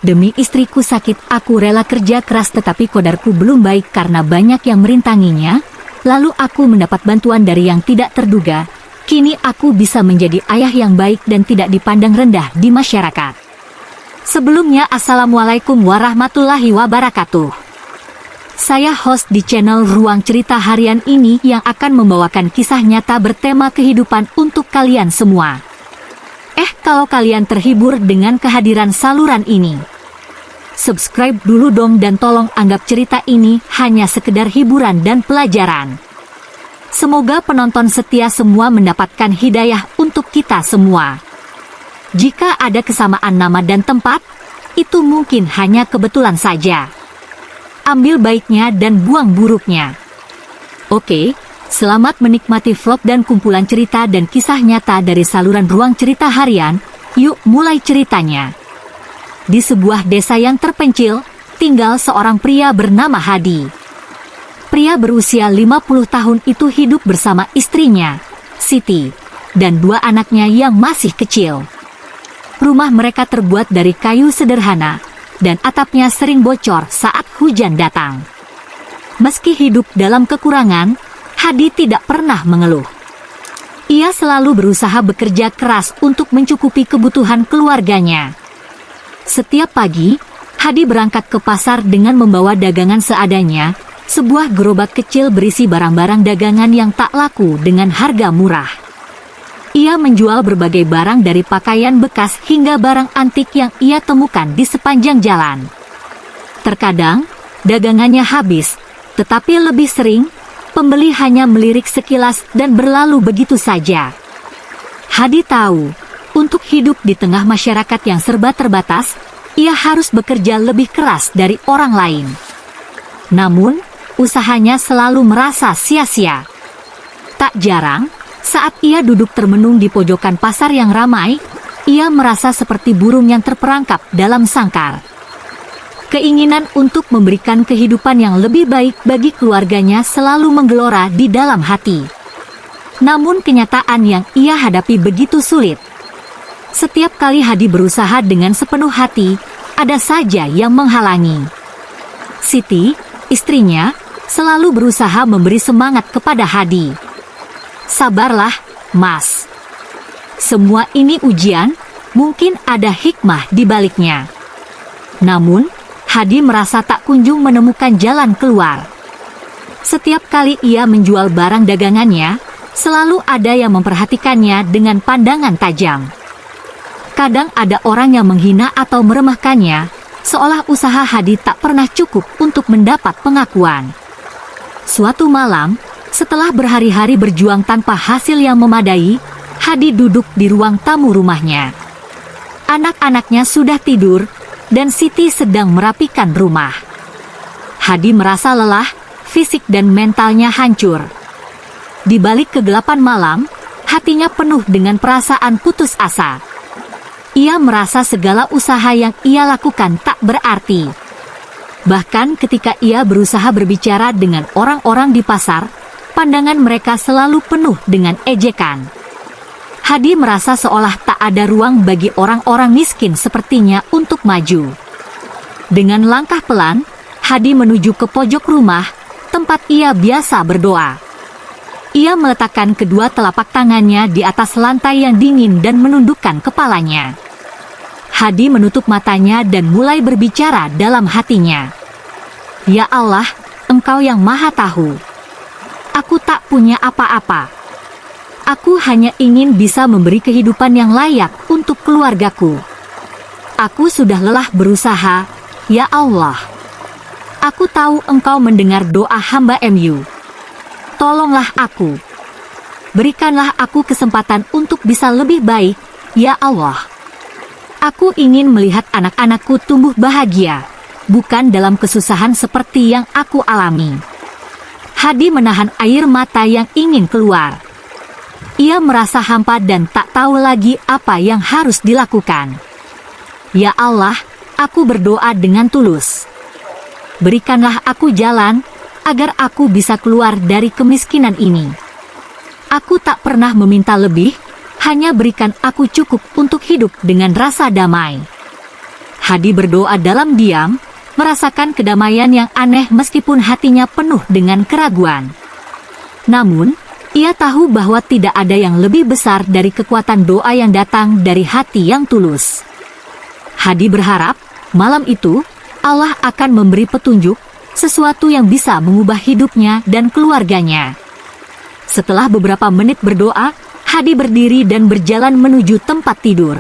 Demi istriku sakit, aku rela kerja keras, tetapi kodarku belum baik karena banyak yang merintanginya. Lalu aku mendapat bantuan dari yang tidak terduga. Kini aku bisa menjadi ayah yang baik dan tidak dipandang rendah di masyarakat. Sebelumnya, Assalamualaikum warahmatullahi wabarakatuh. Saya host di channel Ruang Cerita Harian ini yang akan membawakan kisah nyata bertema kehidupan untuk kalian semua. Kalau kalian terhibur dengan kehadiran saluran ini, subscribe dulu dong dan tolong anggap cerita ini hanya sekedar hiburan dan pelajaran. Semoga penonton setia semua mendapatkan hidayah untuk kita semua. Jika ada kesamaan nama dan tempat, itu mungkin hanya kebetulan saja. Ambil baiknya dan buang buruknya. Oke, selamat menikmati vlog dan kumpulan cerita dan kisah nyata dari saluran Ruang Cerita Harian. Yuk mulai ceritanya. Di sebuah desa yang terpencil, tinggal seorang pria bernama Hadi. Pria berusia 50 tahun itu hidup bersama istrinya, Siti, dan 2 anaknya yang masih kecil. Rumah mereka terbuat dari kayu sederhana, dan atapnya sering bocor saat hujan datang. Meski hidup dalam kekurangan, Hadi tidak pernah mengeluh. Ia selalu berusaha bekerja keras untuk mencukupi kebutuhan keluarganya. Setiap pagi, Hadi berangkat ke pasar dengan membawa dagangan seadanya, sebuah gerobak kecil berisi barang-barang dagangan yang tak laku dengan harga murah. Ia menjual berbagai barang dari pakaian bekas hingga barang antik yang ia temukan di sepanjang jalan. Terkadang, dagangannya habis, tetapi lebih sering, pembeli hanya melirik sekilas dan berlalu begitu saja. Hadi tahu, untuk hidup di tengah masyarakat yang serba terbatas, ia harus bekerja lebih keras dari orang lain. Namun, usahanya selalu merasa sia-sia. Tak jarang, saat ia duduk termenung di pojokan pasar yang ramai, ia merasa seperti burung yang terperangkap dalam sangkar. Keinginan untuk memberikan kehidupan yang lebih baik bagi keluarganya selalu menggelora di dalam hati. Namun kenyataan yang ia hadapi begitu sulit. Setiap kali Hadi berusaha dengan sepenuh hati, ada saja yang menghalangi. Siti, istrinya, selalu berusaha memberi semangat kepada Hadi. Sabarlah, Mas. Semua ini ujian, mungkin ada hikmah di baliknya. Namun, Hadi merasa tak kunjung menemukan jalan keluar. Setiap kali ia menjual barang dagangannya, selalu ada yang memperhatikannya dengan pandangan tajam. Kadang ada orang yang menghina atau meremehkannya, seolah usaha Hadi tak pernah cukup untuk mendapat pengakuan. Suatu malam, setelah berhari-hari berjuang tanpa hasil yang memadai, Hadi duduk di ruang tamu rumahnya. Anak-anaknya sudah tidur, dan Siti sedang merapikan rumah. Hadi merasa lelah, fisik dan mentalnya hancur. Di balik kegelapan malam, hatinya penuh dengan perasaan putus asa. Ia merasa segala usaha yang ia lakukan tak berarti. Bahkan ketika ia berusaha berbicara dengan orang-orang di pasar, pandangan mereka selalu penuh dengan ejekan. Hadi merasa seolah tak ada ruang bagi orang-orang miskin sepertinya untuk maju. Dengan langkah pelan, Hadi menuju ke pojok rumah, tempat ia biasa berdoa. Ia meletakkan kedua telapak tangannya di atas lantai yang dingin dan menundukkan kepalanya. Hadi menutup matanya dan mulai berbicara dalam hatinya. Ya Allah, Engkau yang Maha Tahu. Aku tak punya apa-apa. Aku hanya ingin bisa memberi kehidupan yang layak untuk keluargaku. Aku sudah lelah berusaha, ya Allah. Aku tahu Engkau mendengar doa hamba MU. Tolonglah aku. Berikanlah aku kesempatan untuk bisa lebih baik, ya Allah. Aku ingin melihat anak-anakku tumbuh bahagia, bukan dalam kesusahan seperti yang aku alami. Hadi menahan air mata yang ingin keluar. Ia merasa hampa dan tak tahu lagi apa yang harus dilakukan. Ya Allah, aku berdoa dengan tulus. Berikanlah aku jalan, agar aku bisa keluar dari kemiskinan ini. Aku tak pernah meminta lebih, hanya berikan aku cukup untuk hidup dengan rasa damai. Hadi berdoa dalam diam, merasakan kedamaian yang aneh meskipun hatinya penuh dengan keraguan. Namun, ia tahu bahwa tidak ada yang lebih besar dari kekuatan doa yang datang dari hati yang tulus. Hadi berharap, malam itu, Allah akan memberi petunjuk, sesuatu yang bisa mengubah hidupnya dan keluarganya. Setelah beberapa menit berdoa, Hadi berdiri dan berjalan menuju tempat tidur.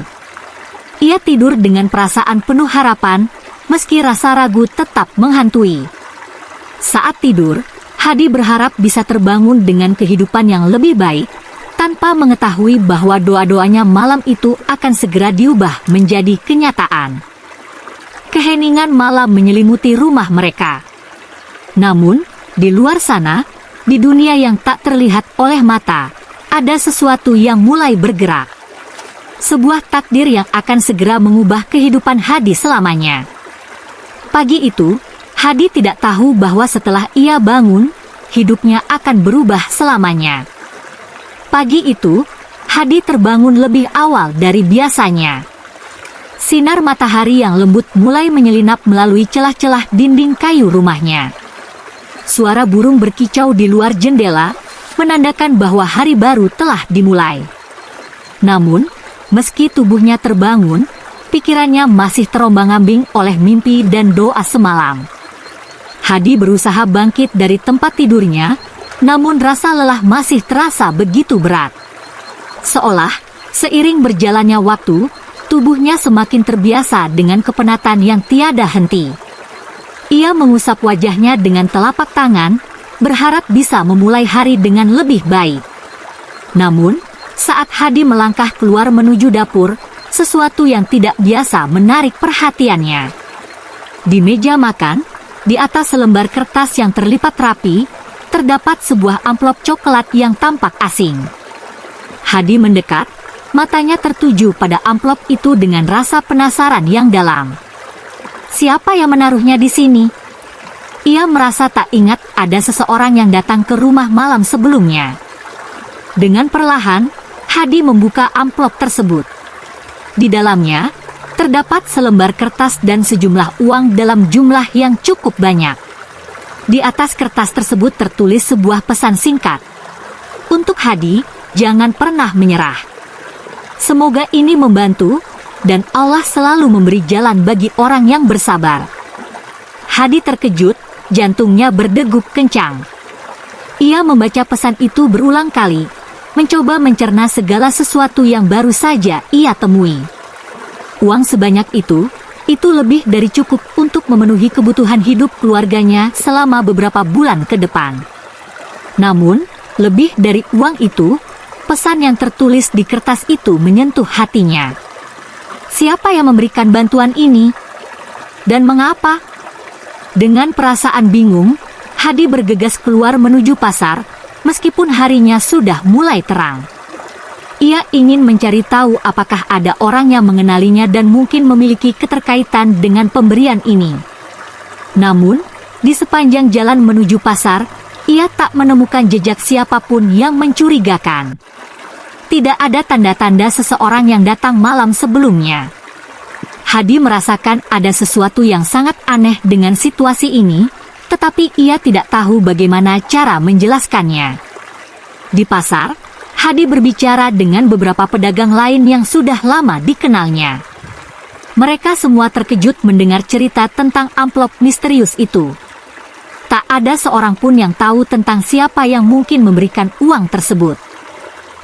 Ia tidur dengan perasaan penuh harapan, meski rasa ragu tetap menghantui. Saat tidur, Hadi berharap bisa terbangun dengan kehidupan yang lebih baik, tanpa mengetahui bahwa doa-doanya malam itu akan segera diubah menjadi kenyataan. Keheningan malam menyelimuti rumah mereka. Namun, di luar sana, di dunia yang tak terlihat oleh mata, ada sesuatu yang mulai bergerak. Sebuah takdir yang akan segera mengubah kehidupan Hadi selamanya. Pagi itu, Hadi tidak tahu bahwa setelah ia bangun, hidupnya akan berubah selamanya. Pagi itu, Hadi terbangun lebih awal dari biasanya. Sinar matahari yang lembut mulai menyelinap melalui celah-celah dinding kayu rumahnya. Suara burung berkicau di luar jendela, menandakan bahwa hari baru telah dimulai. Namun, meski tubuhnya terbangun, pikirannya masih terombang-ambing oleh mimpi dan doa semalam. Hadi berusaha bangkit dari tempat tidurnya, namun rasa lelah masih terasa begitu berat. Seolah, seiring berjalannya waktu, tubuhnya semakin terbiasa dengan kepenatan yang tiada henti. Ia mengusap wajahnya dengan telapak tangan, berharap bisa memulai hari dengan lebih baik. Namun, saat Hadi melangkah keluar menuju dapur, sesuatu yang tidak biasa menarik perhatiannya. Di meja makan, di atas selembar kertas yang terlipat rapi, terdapat sebuah amplop coklat yang tampak asing. Hadi mendekat, matanya tertuju pada amplop itu dengan rasa penasaran yang dalam. Siapa yang menaruhnya di sini? Ia merasa tak ingat ada seseorang yang datang ke rumah malam sebelumnya. Dengan perlahan, Hadi membuka amplop tersebut. Di dalamnya, terdapat selembar kertas dan sejumlah uang dalam jumlah yang cukup banyak. Di atas kertas tersebut tertulis sebuah pesan singkat. Untuk Hadi, jangan pernah menyerah. Semoga ini membantu, dan Allah selalu memberi jalan bagi orang yang bersabar. Hadi terkejut, jantungnya berdegup kencang. Ia membaca pesan itu berulang kali, mencoba mencerna segala sesuatu yang baru saja ia temui. Uang sebanyak itu lebih dari cukup untuk memenuhi kebutuhan hidup keluarganya selama beberapa bulan ke depan. Namun, lebih dari uang itu, pesan yang tertulis di kertas itu menyentuh hatinya. Siapa yang memberikan bantuan ini? Dan mengapa? Dengan perasaan bingung, Hadi bergegas keluar menuju pasar, meskipun harinya sudah mulai terang. Ia ingin mencari tahu apakah ada orang yang mengenalinya dan mungkin memiliki keterkaitan dengan pemberian ini. Namun, di sepanjang jalan menuju pasar, ia tak menemukan jejak siapapun yang mencurigakan. Tidak ada tanda-tanda seseorang yang datang malam sebelumnya. Hadi merasakan ada sesuatu yang sangat aneh dengan situasi ini, tetapi ia tidak tahu bagaimana cara menjelaskannya. Di pasar, Hadi berbicara dengan beberapa pedagang lain yang sudah lama dikenalnya. Mereka semua terkejut mendengar cerita tentang amplop misterius itu. Tak ada seorang pun yang tahu tentang siapa yang mungkin memberikan uang tersebut.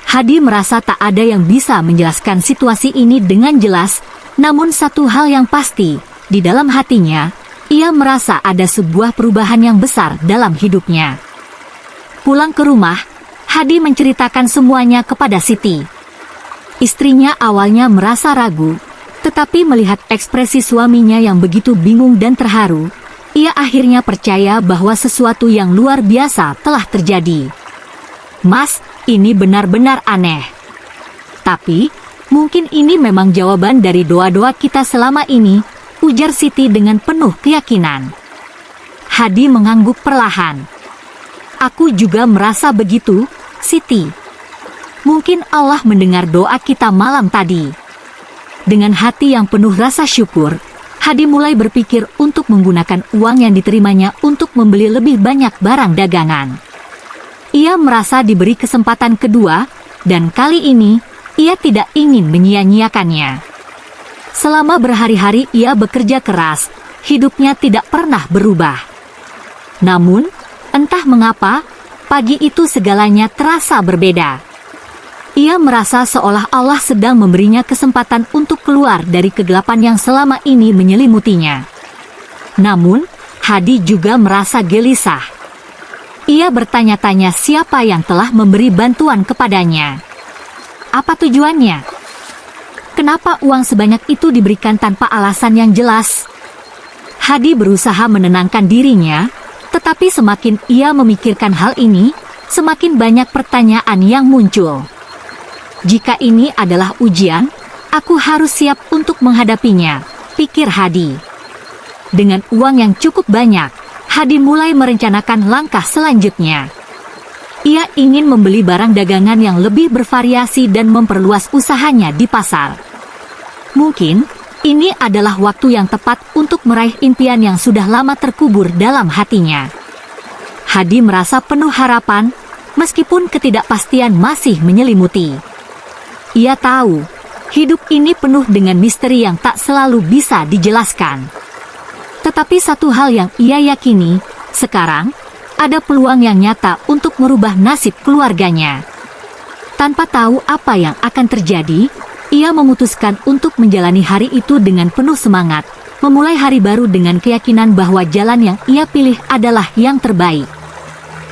Hadi merasa tak ada yang bisa menjelaskan situasi ini dengan jelas, namun satu hal yang pasti, di dalam hatinya, ia merasa ada sebuah perubahan yang besar dalam hidupnya. Pulang ke rumah, Hadi menceritakan semuanya kepada Siti. Istrinya awalnya merasa ragu, tetapi melihat ekspresi suaminya yang begitu bingung dan terharu, ia akhirnya percaya bahwa sesuatu yang luar biasa telah terjadi. Mas, ini benar-benar aneh. Tapi, mungkin ini memang jawaban dari doa-doa kita selama ini, ujar Siti dengan penuh keyakinan. Hadi mengangguk perlahan. Aku juga merasa begitu, Siti. Mungkin Allah mendengar doa kita malam tadi. Dengan hati yang penuh rasa syukur, Hadi mulai berpikir untuk menggunakan uang yang diterimanya untuk membeli lebih banyak barang dagangan. Ia merasa diberi kesempatan kedua, dan kali ini ia tidak ingin menyia-nyiakannya. Selama berhari-hari ia bekerja keras, hidupnya tidak pernah berubah. Namun, entah mengapa, pagi itu segalanya terasa berbeda. Ia merasa seolah Allah sedang memberinya kesempatan untuk keluar dari kegelapan yang selama ini menyelimutinya. Namun, Hadi juga merasa gelisah. Ia bertanya-tanya siapa yang telah memberi bantuan kepadanya. Apa tujuannya? Kenapa uang sebanyak itu diberikan tanpa alasan yang jelas? Hadi berusaha menenangkan dirinya, tetapi semakin ia memikirkan hal ini, semakin banyak pertanyaan yang muncul. Jika ini adalah ujian, aku harus siap untuk menghadapinya, pikir Hadi. Dengan uang yang cukup banyak, Hadi mulai merencanakan langkah selanjutnya. Ia ingin membeli barang dagangan yang lebih bervariasi dan memperluas usahanya di pasar. Mungkin, ini adalah waktu yang tepat untuk meraih impian yang sudah lama terkubur dalam hatinya. Hadi merasa penuh harapan, meskipun ketidakpastian masih menyelimuti. Ia tahu, hidup ini penuh dengan misteri yang tak selalu bisa dijelaskan. Tetapi satu hal yang ia yakini, sekarang, ada peluang yang nyata untuk merubah nasib keluarganya. Tanpa tahu apa yang akan terjadi, ia memutuskan untuk menjalani hari itu dengan penuh semangat, memulai hari baru dengan keyakinan bahwa jalan yang ia pilih adalah yang terbaik.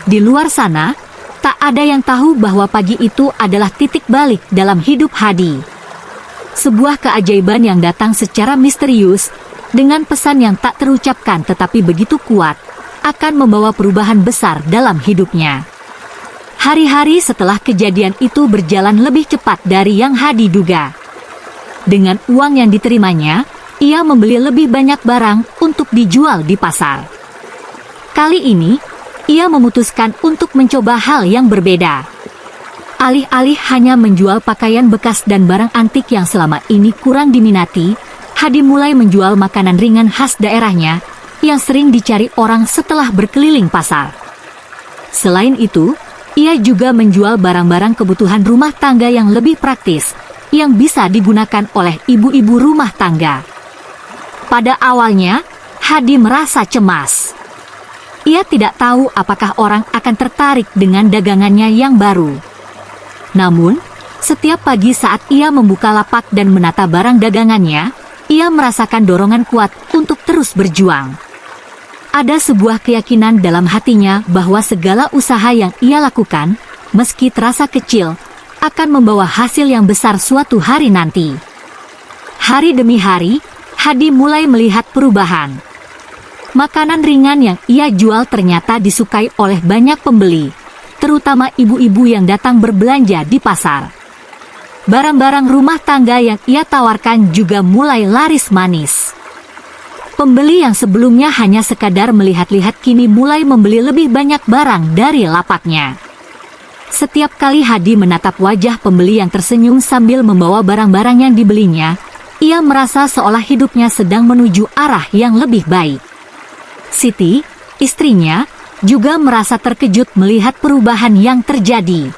Di luar sana, tak ada yang tahu bahwa pagi itu adalah titik balik dalam hidup Hadi. Sebuah keajaiban yang datang secara misterius, dengan pesan yang tak terucapkan tetapi begitu kuat, akan membawa perubahan besar dalam hidupnya. Hari-hari setelah kejadian itu berjalan lebih cepat dari yang Hadi duga. Dengan uang yang diterimanya, ia membeli lebih banyak barang untuk dijual di pasar. Kali ini, ia memutuskan untuk mencoba hal yang berbeda. Alih-alih hanya menjual pakaian bekas dan barang antik yang selama ini kurang diminati, Hadi mulai menjual makanan ringan khas daerahnya yang sering dicari orang setelah berkeliling pasar. Selain itu, ia juga menjual barang-barang kebutuhan rumah tangga yang lebih praktis, yang bisa digunakan oleh ibu-ibu rumah tangga. Pada awalnya, Hadi merasa cemas. Ia tidak tahu apakah orang akan tertarik dengan dagangannya yang baru. Namun, setiap pagi saat ia membuka lapak dan menata barang dagangannya, ia merasakan dorongan kuat untuk terus berjuang. Ada sebuah keyakinan dalam hatinya bahwa segala usaha yang ia lakukan, meski terasa kecil, akan membawa hasil yang besar suatu hari nanti. Hari demi hari, Hadi mulai melihat perubahan. Makanan ringan yang ia jual ternyata disukai oleh banyak pembeli, terutama ibu-ibu yang datang berbelanja di pasar. Barang-barang rumah tangga yang ia tawarkan juga mulai laris manis. Pembeli yang sebelumnya hanya sekadar melihat-lihat kini mulai membeli lebih banyak barang dari lapaknya. Setiap kali Hadi menatap wajah pembeli yang tersenyum sambil membawa barang-barang yang dibelinya, ia merasa seolah hidupnya sedang menuju arah yang lebih baik. Siti, istrinya, juga merasa terkejut melihat perubahan yang terjadi.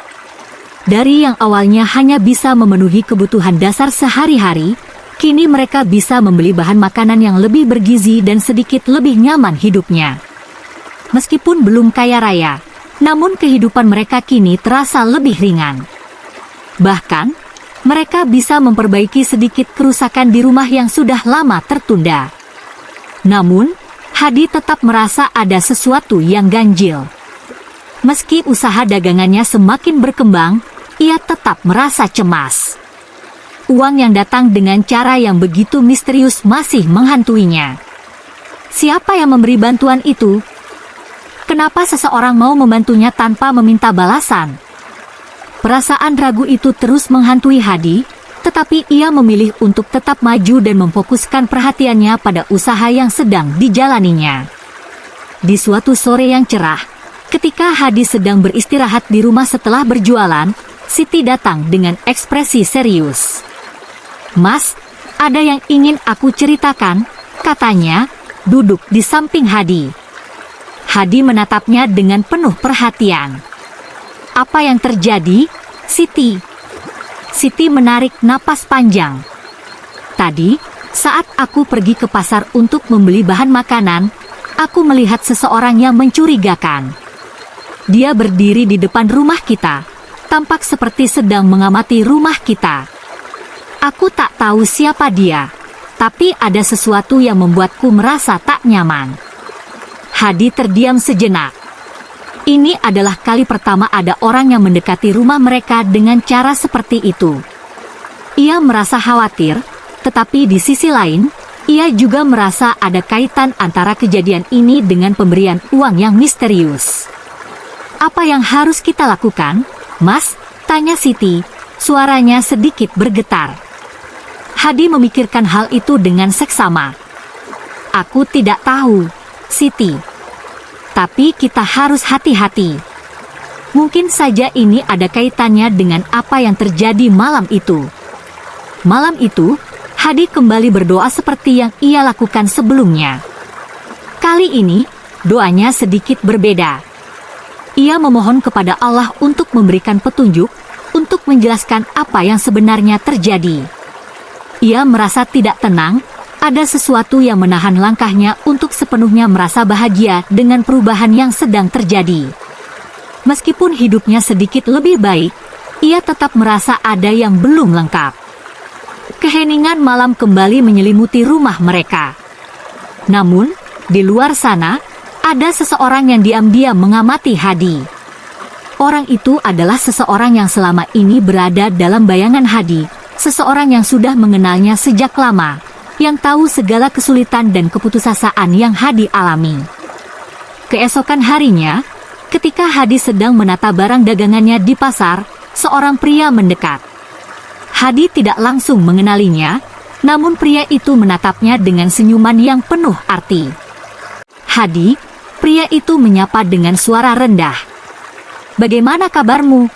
Dari yang awalnya hanya bisa memenuhi kebutuhan dasar sehari-hari, kini mereka bisa membeli bahan makanan yang lebih bergizi dan sedikit lebih nyaman hidupnya. Meskipun belum kaya raya, namun kehidupan mereka kini terasa lebih ringan. Bahkan, mereka bisa memperbaiki sedikit kerusakan di rumah yang sudah lama tertunda. Namun, Hadi tetap merasa ada sesuatu yang ganjil. Meski usaha dagangannya semakin berkembang, ia tetap merasa cemas. Uang yang datang dengan cara yang begitu misterius masih menghantuinya. Siapa yang memberi bantuan itu? Kenapa seseorang mau membantunya tanpa meminta balasan? Perasaan ragu itu terus menghantui Hadi, tetapi ia memilih untuk tetap maju dan memfokuskan perhatiannya pada usaha yang sedang dijalaninya. Di suatu sore yang cerah, ketika Hadi sedang beristirahat di rumah setelah berjualan, Siti datang dengan ekspresi serius. "Mas, ada yang ingin aku ceritakan," katanya, duduk di samping Hadi. Hadi menatapnya dengan penuh perhatian. Apa yang terjadi, Siti? Siti menarik napas panjang. Tadi, saat aku pergi ke pasar untuk membeli bahan makanan, aku melihat seseorang yang mencurigakan. Dia berdiri di depan rumah kita, tampak seperti sedang mengamati rumah kita. Aku tak tahu siapa dia, tapi ada sesuatu yang membuatku merasa tak nyaman. Hadi terdiam sejenak. Ini adalah kali pertama ada orang yang mendekati rumah mereka dengan cara seperti itu. Ia merasa khawatir, tetapi di sisi lain, ia juga merasa ada kaitan antara kejadian ini dengan pemberian uang yang misterius. Apa yang harus kita lakukan, Mas? Tanya Siti, suaranya sedikit bergetar. Hadi memikirkan hal itu dengan seksama. Aku tidak tahu, Siti. Tapi kita harus hati-hati. Mungkin saja ini ada kaitannya dengan apa yang terjadi malam itu. Malam itu, Hadi kembali berdoa seperti yang ia lakukan sebelumnya. Kali ini, doanya sedikit berbeda. Ia memohon kepada Allah untuk memberikan petunjuk, untuk menjelaskan apa yang sebenarnya terjadi. Ia merasa tidak tenang, ada sesuatu yang menahan langkahnya untuk sepenuhnya merasa bahagia dengan perubahan yang sedang terjadi. Meskipun hidupnya sedikit lebih baik, ia tetap merasa ada yang belum lengkap. Keheningan malam kembali menyelimuti rumah mereka. Namun, di luar sana, ada seseorang yang diam-diam mengamati Hadi. Orang itu adalah seseorang yang selama ini berada dalam bayangan Hadi, seseorang yang sudah mengenalnya sejak lama, yang tahu segala kesulitan dan keputusasaan yang Hadi alami. Keesokan harinya, ketika Hadi sedang menata barang dagangannya di pasar, seorang pria mendekat. Hadi tidak langsung mengenalinya, namun pria itu menatapnya dengan senyuman yang penuh arti. Hadi, pria itu menyapa dengan suara rendah. Bagaimana kabarmu?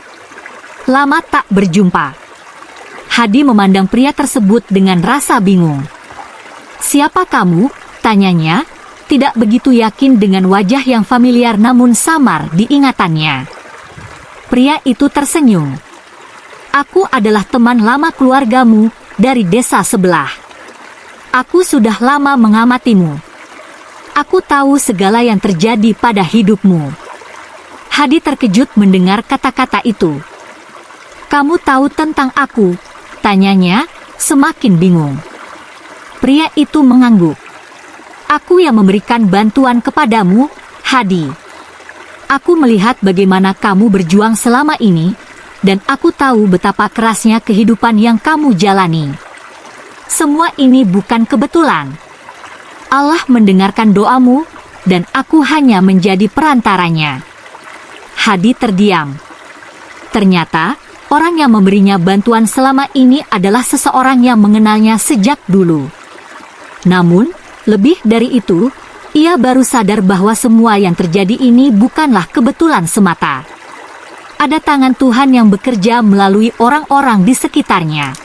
Lama tak berjumpa. Hadi memandang pria tersebut dengan rasa bingung. Siapa kamu? Tanyanya, tidak begitu yakin dengan wajah yang familiar namun samar di ingatannya. Pria itu tersenyum. Aku adalah teman lama keluargamu dari desa sebelah. Aku sudah lama mengamatimu. Aku tahu segala yang terjadi pada hidupmu. Hadi terkejut mendengar kata-kata itu. Kamu tahu tentang aku? Tanyanya, semakin bingung. Pria itu mengangguk. Aku yang memberikan bantuan kepadamu, Hadi. Aku melihat bagaimana kamu berjuang selama ini, dan aku tahu betapa kerasnya kehidupan yang kamu jalani. Semua ini bukan kebetulan. Allah mendengarkan doamu, dan aku hanya menjadi perantaranya. Hadi terdiam. Ternyata, orang yang memberinya bantuan selama ini adalah seseorang yang mengenalnya sejak dulu. Namun, lebih dari itu, ia baru sadar bahwa semua yang terjadi ini bukanlah kebetulan semata. Ada tangan Tuhan yang bekerja melalui orang-orang di sekitarnya.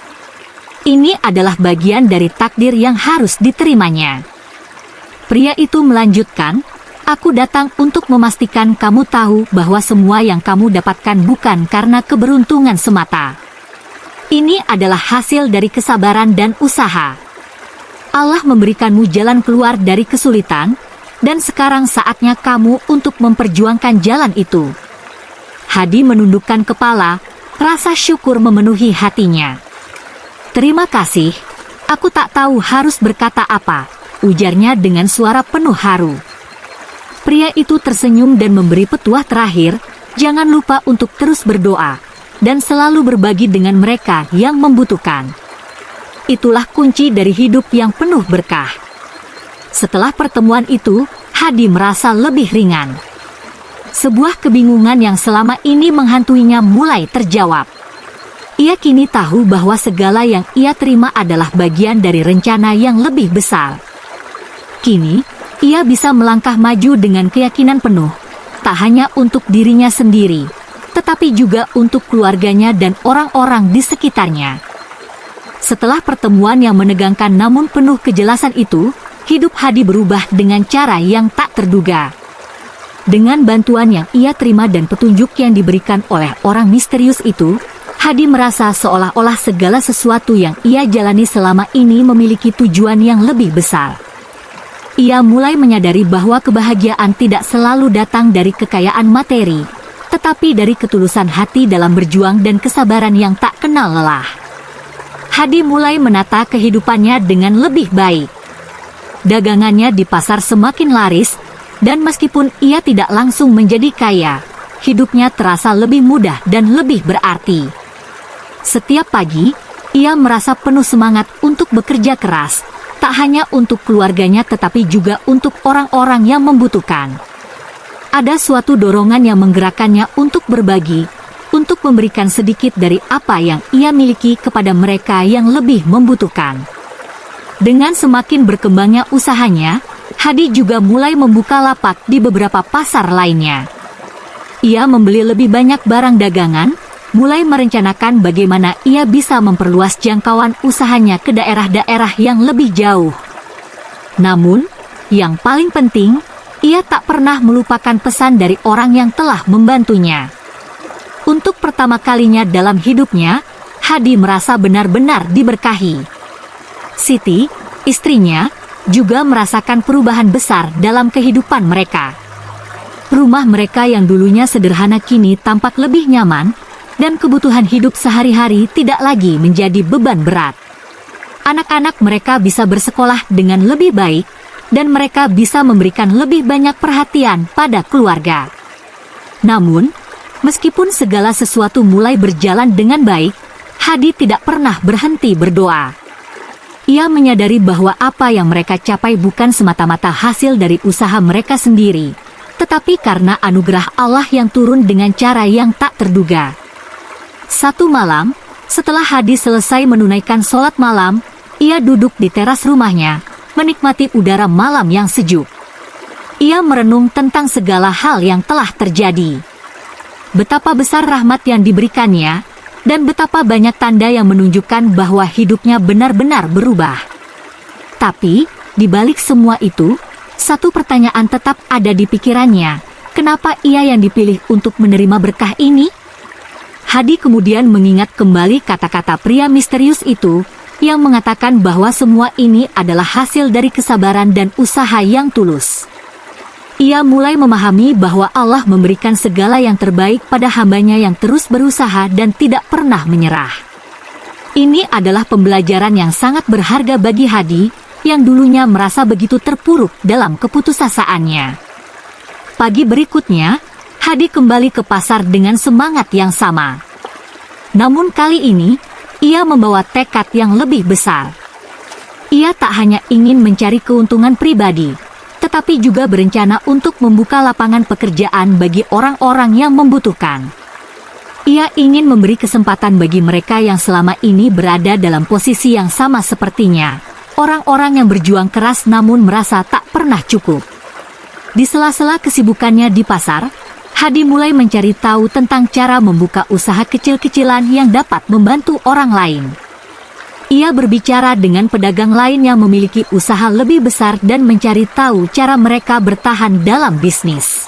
Ini adalah bagian dari takdir yang harus diterimanya. Pria itu melanjutkan, aku datang untuk memastikan kamu tahu bahwa semua yang kamu dapatkan bukan karena keberuntungan semata. Ini adalah hasil dari kesabaran dan usaha. Allah memberikanmu jalan keluar dari kesulitan, dan sekarang saatnya kamu untuk memperjuangkan jalan itu. Hadi menundukkan kepala, rasa syukur memenuhi hatinya. Terima kasih, aku tak tahu harus berkata apa, ujarnya dengan suara penuh haru. Pria itu tersenyum dan memberi petuah terakhir, jangan lupa untuk terus berdoa, dan selalu berbagi dengan mereka yang membutuhkan. Itulah kunci dari hidup yang penuh berkah. Setelah pertemuan itu, Hadi merasa lebih ringan. Sebuah kebingungan yang selama ini menghantuinya mulai terjawab. Ia kini tahu bahwa segala yang ia terima adalah bagian dari rencana yang lebih besar. Kini, ia bisa melangkah maju dengan keyakinan penuh, tak hanya untuk dirinya sendiri, tetapi juga untuk keluarganya dan orang-orang di sekitarnya. Setelah pertemuan yang menegangkan namun penuh kejelasan itu, hidup Hadi berubah dengan cara yang tak terduga. Dengan bantuan yang ia terima dan petunjuk yang diberikan oleh orang misterius itu, Hadi merasa seolah-olah segala sesuatu yang ia jalani selama ini memiliki tujuan yang lebih besar. Ia mulai menyadari bahwa kebahagiaan tidak selalu datang dari kekayaan materi, tetapi dari ketulusan hati dalam berjuang dan kesabaran yang tak kenal lelah. Hadi mulai menata kehidupannya dengan lebih baik. Dagangannya di pasar semakin laris, dan meskipun ia tidak langsung menjadi kaya, hidupnya terasa lebih mudah dan lebih berarti. Setiap pagi, ia merasa penuh semangat untuk bekerja keras, tak hanya untuk keluarganya tetapi juga untuk orang-orang yang membutuhkan. Ada suatu dorongan yang menggerakkannya untuk berbagi, untuk memberikan sedikit dari apa yang ia miliki kepada mereka yang lebih membutuhkan. Dengan semakin berkembangnya usahanya, Hadi juga mulai membuka lapak di beberapa pasar lainnya. Ia membeli lebih banyak barang dagangan, mulai merencanakan bagaimana ia bisa memperluas jangkauan usahanya ke daerah-daerah yang lebih jauh. Namun, yang paling penting, ia tak pernah melupakan pesan dari orang yang telah membantunya. Untuk pertama kalinya dalam hidupnya, Hadi merasa benar-benar diberkahi. Siti, istrinya, juga merasakan perubahan besar dalam kehidupan mereka. Rumah mereka yang dulunya sederhana kini tampak lebih nyaman, dan kebutuhan hidup sehari-hari tidak lagi menjadi beban berat. Anak-anak mereka bisa bersekolah dengan lebih baik, dan mereka bisa memberikan lebih banyak perhatian pada keluarga. Namun, meskipun segala sesuatu mulai berjalan dengan baik, Hadi tidak pernah berhenti berdoa. Ia menyadari bahwa apa yang mereka capai bukan semata-mata hasil dari usaha mereka sendiri, tetapi karena anugerah Allah yang turun dengan cara yang tak terduga. Satu malam, setelah Hadi selesai menunaikan sholat malam, ia duduk di teras rumahnya, menikmati udara malam yang sejuk. Ia merenung tentang segala hal yang telah terjadi. Betapa besar rahmat yang diberikannya, dan betapa banyak tanda yang menunjukkan bahwa hidupnya benar-benar berubah. Tapi, di balik semua itu, satu pertanyaan tetap ada di pikirannya, kenapa ia yang dipilih untuk menerima berkah ini? Hadi kemudian mengingat kembali kata-kata pria misterius itu, yang mengatakan bahwa semua ini adalah hasil dari kesabaran dan usaha yang tulus. Ia mulai memahami bahwa Allah memberikan segala yang terbaik pada hambanya yang terus berusaha dan tidak pernah menyerah. Ini adalah pembelajaran yang sangat berharga bagi Hadi, yang dulunya merasa begitu terpuruk dalam keputusasaan-nya. Pagi berikutnya, Hadi kembali ke pasar dengan semangat yang sama. Namun kali ini, ia membawa tekad yang lebih besar. Ia tak hanya ingin mencari keuntungan pribadi, tetapi juga berencana untuk membuka lapangan pekerjaan bagi orang-orang yang membutuhkan. Ia ingin memberi kesempatan bagi mereka yang selama ini berada dalam posisi yang sama sepertinya, orang-orang yang berjuang keras namun merasa tak pernah cukup. Di sela-sela kesibukannya di pasar, Hadi mulai mencari tahu tentang cara membuka usaha kecil-kecilan yang dapat membantu orang lain. Ia berbicara dengan pedagang lain yang memiliki usaha lebih besar dan mencari tahu cara mereka bertahan dalam bisnis.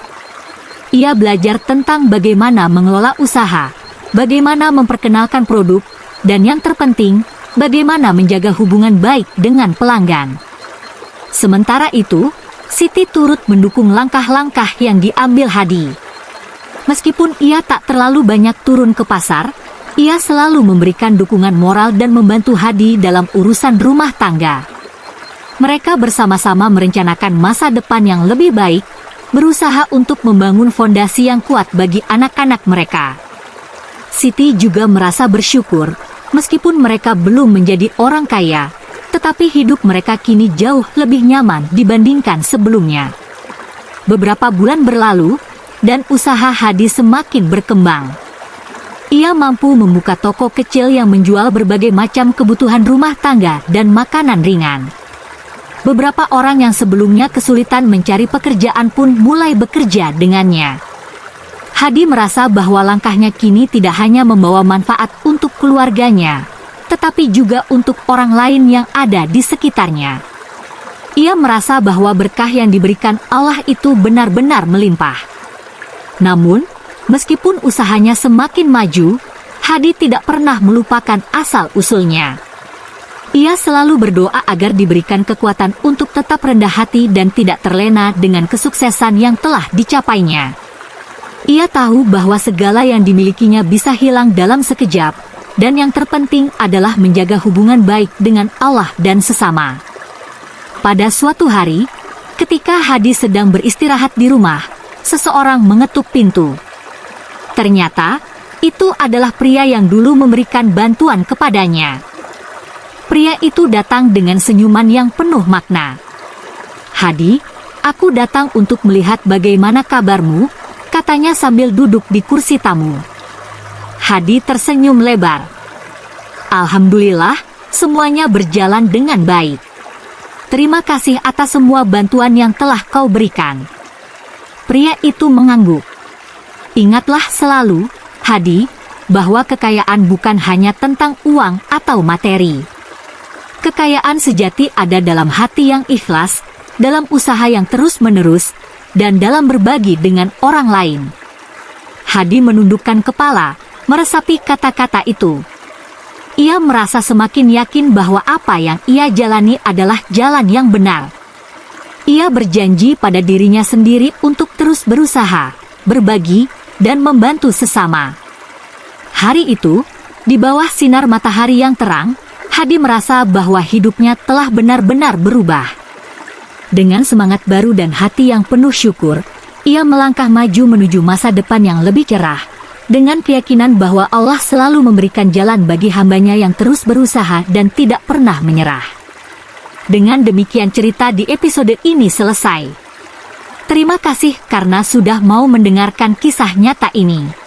Ia belajar tentang bagaimana mengelola usaha, bagaimana memperkenalkan produk, dan yang terpenting, bagaimana menjaga hubungan baik dengan pelanggan. Sementara itu, Siti turut mendukung langkah-langkah yang diambil Hadi. Meskipun ia tak terlalu banyak turun ke pasar, ia selalu memberikan dukungan moral dan membantu Hadi dalam urusan rumah tangga. Mereka bersama-sama merencanakan masa depan yang lebih baik, berusaha untuk membangun fondasi yang kuat bagi anak-anak mereka. Siti juga merasa bersyukur, meskipun mereka belum menjadi orang kaya, tetapi hidup mereka kini jauh lebih nyaman dibandingkan sebelumnya. Beberapa bulan berlalu, dan usaha Hadi semakin berkembang. Ia mampu membuka toko kecil yang menjual berbagai macam kebutuhan rumah tangga dan makanan ringan. Beberapa orang yang sebelumnya kesulitan mencari pekerjaan pun mulai bekerja dengannya. Hadi merasa bahwa langkahnya kini tidak hanya membawa manfaat untuk keluarganya, tetapi juga untuk orang lain yang ada di sekitarnya. Ia merasa bahwa berkah yang diberikan Allah itu benar-benar melimpah. Namun, meskipun usahanya semakin maju, Hadi tidak pernah melupakan asal-usulnya. Ia selalu berdoa agar diberikan kekuatan untuk tetap rendah hati dan tidak terlena dengan kesuksesan yang telah dicapainya. Ia tahu bahwa segala yang dimilikinya bisa hilang dalam sekejap, dan yang terpenting adalah menjaga hubungan baik dengan Allah dan sesama. Pada suatu hari, ketika Hadi sedang beristirahat di rumah, seseorang mengetuk pintu. Ternyata, itu adalah pria yang dulu memberikan bantuan kepadanya. Pria itu datang dengan senyuman yang penuh makna. "Hadi, aku datang untuk melihat bagaimana kabarmu," katanya sambil duduk di kursi tamu. Hadi tersenyum lebar. "Alhamdulillah, semuanya berjalan dengan baik. Terima kasih atas semua bantuan yang telah kau berikan." Pria itu mengangguk. "Ingatlah selalu, Hadi, bahwa kekayaan bukan hanya tentang uang atau materi. Kekayaan sejati ada dalam hati yang ikhlas, dalam usaha yang terus-menerus, dan dalam berbagi dengan orang lain." Hadi menundukkan kepala, meresapi kata-kata itu. Ia merasa semakin yakin bahwa apa yang ia jalani adalah jalan yang benar. Ia berjanji pada dirinya sendiri untuk terus berusaha, berbagi, dan membantu sesama. Hari itu, di bawah sinar matahari yang terang, Hadi merasa bahwa hidupnya telah benar-benar berubah. Dengan semangat baru dan hati yang penuh syukur, ia melangkah maju menuju masa depan yang lebih cerah, dengan keyakinan bahwa Allah selalu memberikan jalan bagi hambanya yang terus berusaha dan tidak pernah menyerah. Dengan demikian cerita di episode ini selesai. Terima kasih karena sudah mau mendengarkan kisah nyata ini.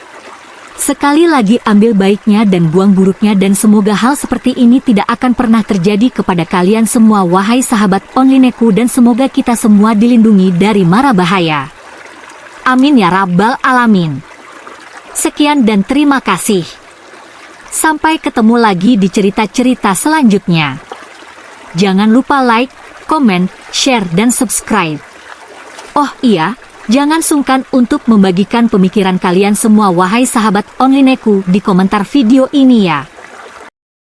Sekali lagi ambil baiknya dan buang buruknya, dan semoga hal seperti ini tidak akan pernah terjadi kepada kalian semua wahai sahabat Onlineku, dan semoga kita semua dilindungi dari mara bahaya. Amin ya rabbal alamin. Sekian dan terima kasih. Sampai ketemu lagi di cerita-cerita selanjutnya. Jangan lupa like, komen, share, dan subscribe. Oh iya, jangan sungkan untuk membagikan pemikiran kalian semua wahai sahabat Onlineku di komentar video ini ya.